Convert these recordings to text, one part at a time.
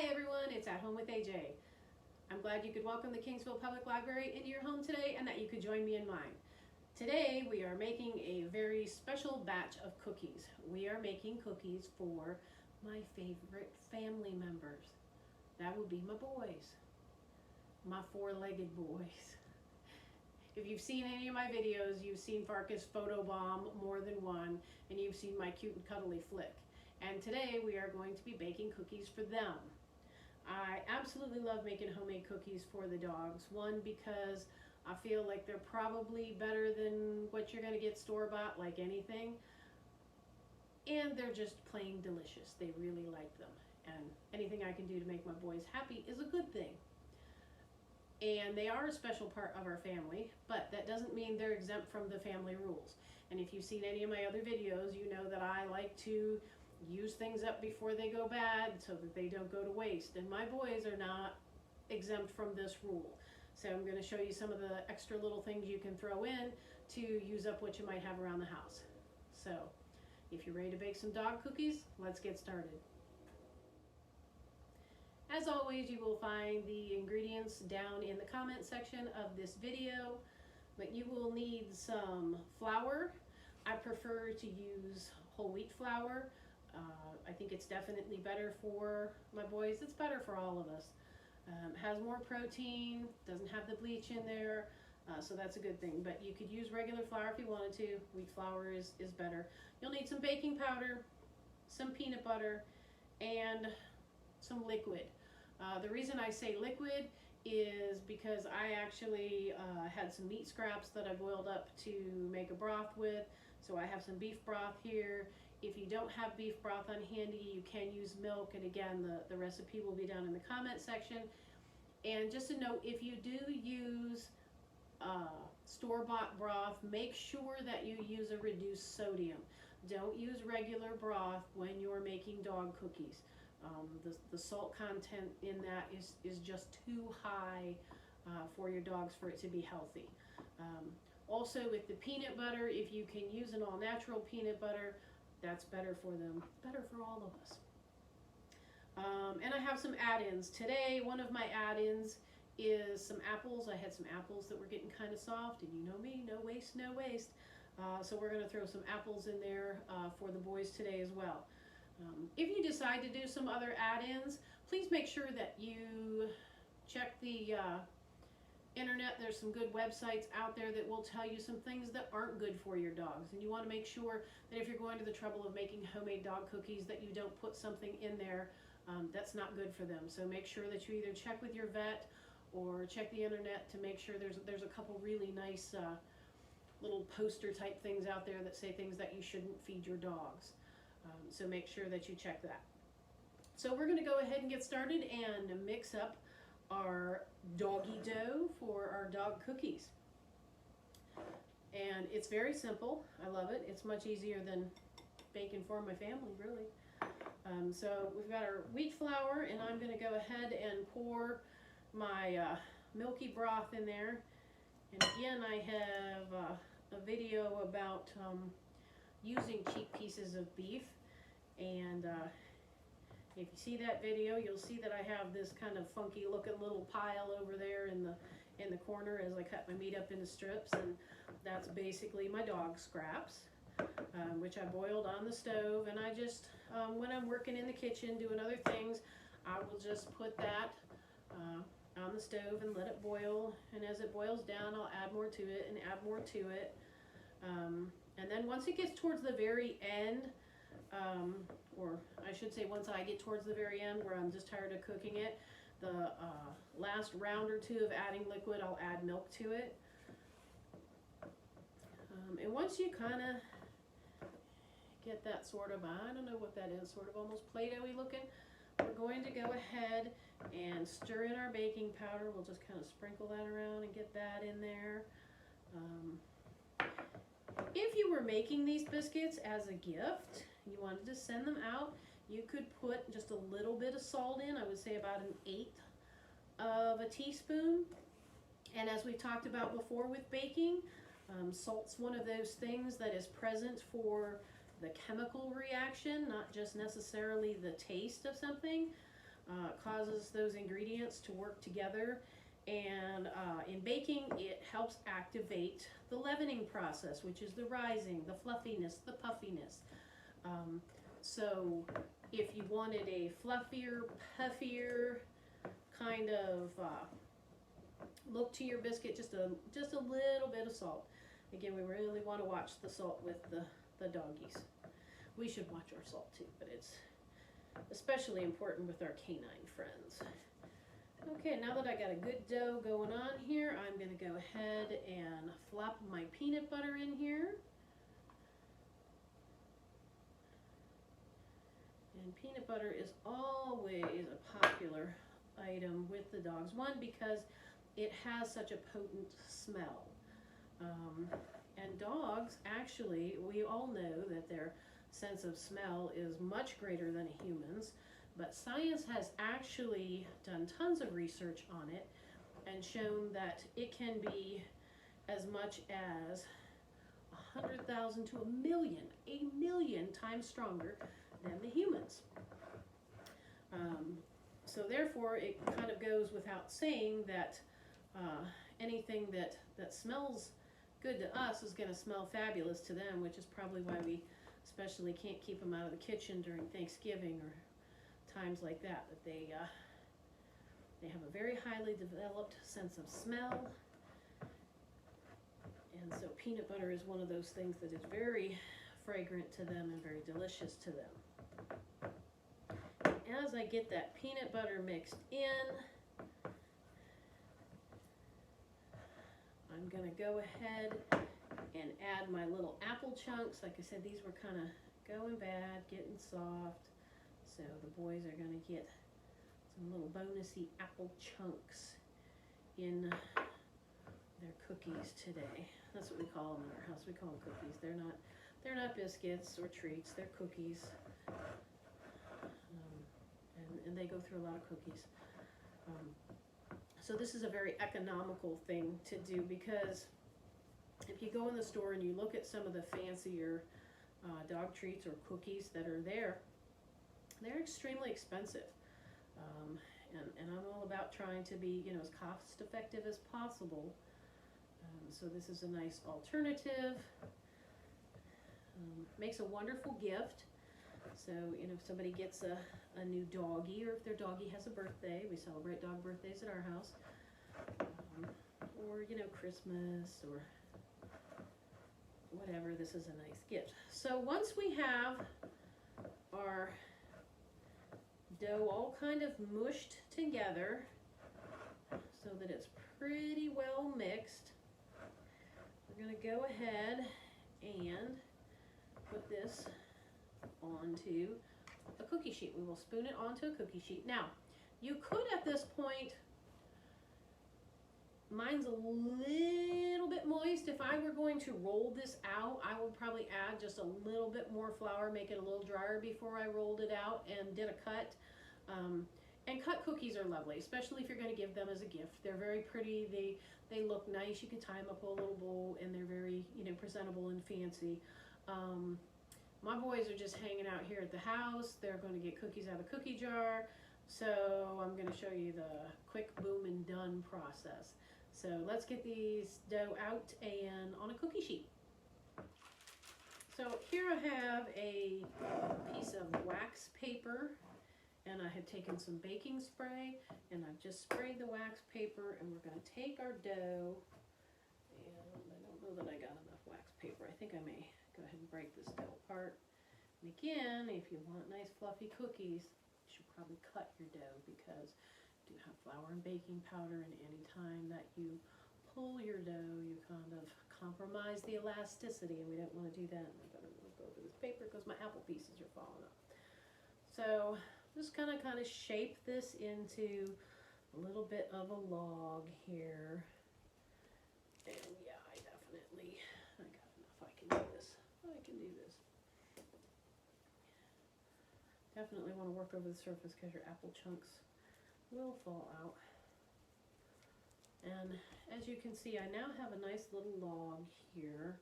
Hi everyone, it's At Home with AJ. I'm glad you could welcome the Kingsville Public Library into your home today and that you could join me in mine. Today we are making a very special batch of cookies. We are making cookies for my favorite family members. That would be my boys, my four-legged boys. If you've seen any of my videos, you've seen Farkus photobomb more than one, and you've seen my cute and cuddly flick. And today we are going to be baking cookies for them. I absolutely love making homemade cookies for the dogs. One, because I feel like they're probably better than what you're going to get store-bought, like anything. And they're just plain delicious. They really like them. And anything I can do to make my boys happy is a good thing. And they are a special part of our family, but that doesn't mean they're exempt from the family rules. And if you've seen any of my other videos, you know that I like to use things up before they go bad so that they don't go to waste. And my boys are not exempt from this rule. So I'm going to show you some of the extra little things you can throw in to use up what you might have around the house. So if you're ready to bake some dog cookies, let's get started. As always, you will find the ingredients down in the comment section of this video, but you will need some flour. I prefer to use whole wheat flour. I think it's definitely better for my boys. It's better for all of us. Has more protein, doesn't have the bleach in there, so that's a good thing. But you could use regular flour if you wanted to. Wheat flour is better. You'll need some baking powder, some peanut butter, and some liquid. The reason I say liquid is because I actually had some meat scraps that I boiled up to make a broth with. So I have some beef broth here. If you don't have beef broth on handy, you can use milk, and again, the recipe will be down in the comment section. And just a note, if you do use store-bought broth, make sure that you use a reduced sodium. Don't use regular broth when you're making dog cookies. The salt content in that is just too high for your dogs for it to be healthy. Also with the peanut butter, if you can use an all-natural peanut butter, that's better for them, better for all of us. And I have some add-ins. Today, one of my add-ins is some apples. I had some apples that were getting kind of soft, and you know me, no waste, no waste. So we're going to throw some apples in there for the boys today as well. If you decide to do some other add-ins, please make sure that you check the internet. There's some good websites out there that will tell you some things that aren't good for your dogs, and you want to make sure that if you're going to the trouble of making homemade dog cookies that you don't put something in there that's not good for them. So make sure that you either check with your vet or check the internet to make sure there's a couple really nice little poster type things out there that say things that you shouldn't feed your dogs. So make sure that you check that. So we're going to go ahead and get started and mix up our doggy dough for our dog cookies. And it's very simple. I love it. It's much easier than baking for my family, really. So we've got our wheat flour, and I'm going to go ahead and pour my milky broth in there. And again, I have a video about using cheap pieces of beef, and if you see that video, you'll see that I have this kind of funky looking little pile over there in the corner as I cut my meat up into strips, and that's basically my dog scraps, which I boiled on the stove. And I just, when I'm working in the kitchen doing other things, I will just put that on the stove and let it boil, and as it boils down, I'll add more to it and add more to it. And then once it gets towards the very end, or I should say once I get towards the very end where I'm just tired of cooking it, the last round or two of adding liquid, I'll add milk to it. And once you kind of get that sort of, I don't know what that is, sort of almost Play-Doh-y looking, we're going to go ahead and stir in our baking powder. We'll just kind of sprinkle that around and get that in there. If you were making these biscuits as a gift, you wanted to send them out, you could put just a little bit of salt in. I would say about 1/8 of a teaspoon. And as we've talked about before with baking, salt's one of those things that is present for the chemical reaction, not just necessarily the taste of something. causes those ingredients to work together, and in baking it helps activate the leavening process, which is the rising, the fluffiness, the puffiness. So if you wanted a fluffier, puffier kind of look to your biscuit, just a little bit of salt. Again, we really want to watch the salt with the doggies. We should watch our salt too, but it's especially important with our canine friends. Okay, now that I got a good dough going on here, I'm going to go ahead and flop my peanut butter in here. And peanut butter is always a popular item with the dogs. One, because it has such a potent smell. And dogs, actually, we all know that their sense of smell is much greater than a human's, but science has actually done tons of research on it and shown that it can be as much as 100,000 to a million times stronger than the humans. So therefore, it kind of goes without saying that anything that smells good to us is going to smell fabulous to them, which is probably why we especially can't keep them out of the kitchen during Thanksgiving or times like that. That they have a very highly developed sense of smell, and so peanut butter is one of those things that is very fragrant to them and very delicious to them. As I get that peanut butter mixed in, I'm going to go ahead and add my little apple chunks. Like I said, these were kind of going bad, getting soft. So the boys are going to get some little bonusy apple chunks in their cookies today. That's what we call them in our house. We call them cookies. They're not biscuits or treats. They're cookies. And they go through a lot of cookies. So this is a very economical thing to do, because if you go in the store and you look at some of the fancier dog treats or cookies that are there, they're extremely expensive. And I'm all about trying to be, as cost effective as possible. So this is a nice alternative. Makes a wonderful gift. So, if somebody gets a new doggie, or if their doggie has a birthday, we celebrate dog birthdays at our house, or, Christmas, or whatever, this is a nice gift. So once we have our dough all kind of mushed together so that it's pretty well mixed, we're going to go ahead and put this onto a cookie sheet. We will spoon it onto a cookie sheet. Now, you could at this point, mine's a little bit moist. If I were going to roll this out, I would probably add just a little bit more flour, make it a little drier before I rolled it out and did a cut. And cut cookies are lovely, especially if you're going to give them as a gift. They're very pretty. They look nice. You can tie them up with a little bowl, and they're very, presentable and fancy. My boys are just hanging out here at the house. They're going to get cookies out of the cookie jar. So I'm going to show you the quick boom and done process. So let's get these dough out and on a cookie sheet. So here I have a piece of wax paper, and I have taken some baking spray, and I've just sprayed the wax paper, and we're going to take our dough, and I don't know that I got enough wax paper. I think I may go ahead and break this dough apart. And again, if you want nice fluffy cookies, you should probably cut your dough, because you do have flour and baking powder, and any time that you pull your dough, you kind of compromise the elasticity, and we don't want to do that. And I better move over this paper because my apple pieces are falling up. So just kind of shape this into a little bit of a log here. And yeah, I got enough. I can do this. Definitely want to work over the surface, because your apple chunks will fall out. And as you can see, I now have a nice little log here.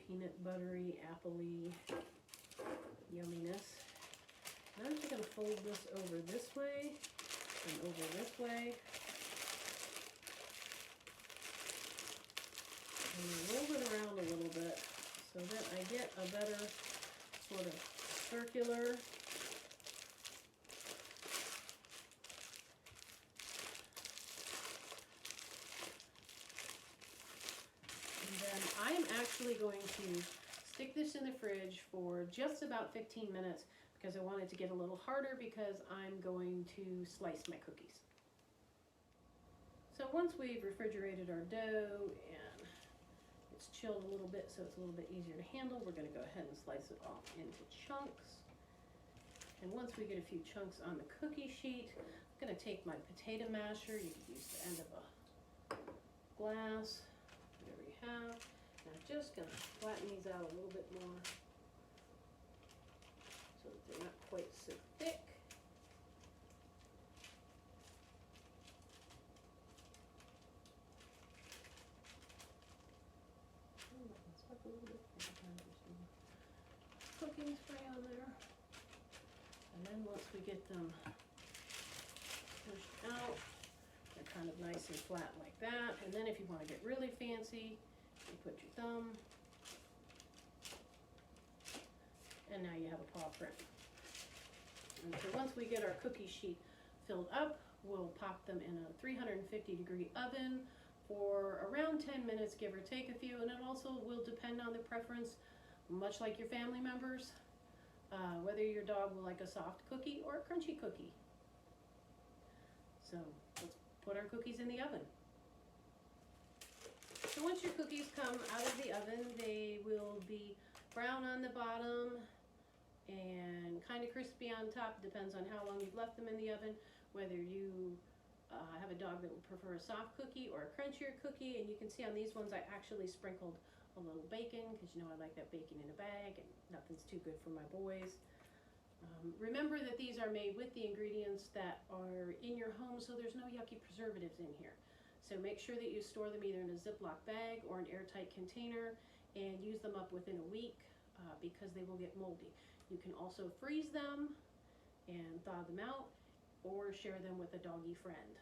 Peanut buttery, appley yumminess. Now I'm just going to fold this over this way and over this way. And roll it around a little bit so that I get a better sort of circular. And then I am actually going to stick this in the fridge for just about 15 minutes because I want it to get a little harder because I'm going to slice my cookies. So once we've refrigerated our dough and it's chilled a little bit so it's a little bit easier to handle, we're going to go ahead and slice it off into chunks. And once we get a few chunks on the cookie sheet, I'm going to take my potato masher. You could use the end of a glass, whatever you have. And I'm just going to flatten these out a little bit more so that they're not quite so thick. A little bit. Cooking spray on there. And then once we get them pushed out, they're kind of nice and flat like that. And then if you want to get really fancy, you put your thumb. And now you have a paw print. And so once we get our cookie sheet filled up, we'll pop them in a 350-degree oven for around 10 minutes, give or take a few, and it also will depend on the preference, much like your family members, whether your dog will like a soft cookie or a crunchy cookie. So let's put our cookies in the oven. So once your cookies come out of the oven, they will be brown on the bottom and kind of crispy on top. Depends on how long you've left them in the oven, whether you have a dog that would prefer a soft cookie or a crunchier cookie. And you can see on these ones I actually sprinkled a little bacon because you know I like that bacon in a bag and nothing's too good for my boys. Remember that these are made with the ingredients that are in your home, so there's no yucky preservatives in here. So make sure that you store them either in a Ziploc bag or an airtight container and use them up within a week because they will get moldy. You can also freeze them and thaw them out or share them with a doggy friend.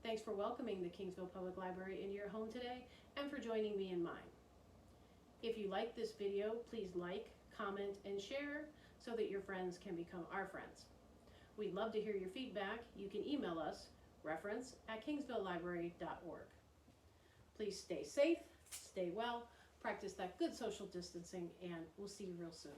Thanks for welcoming the Kingsville Public Library into your home today and for joining me in mine. If you like this video, please like, comment, and share so that your friends can become our friends. We'd love to hear your feedback. You can email us, reference@kingsvillelibrary.org. Please stay safe, stay well, practice that good social distancing, and we'll see you real soon.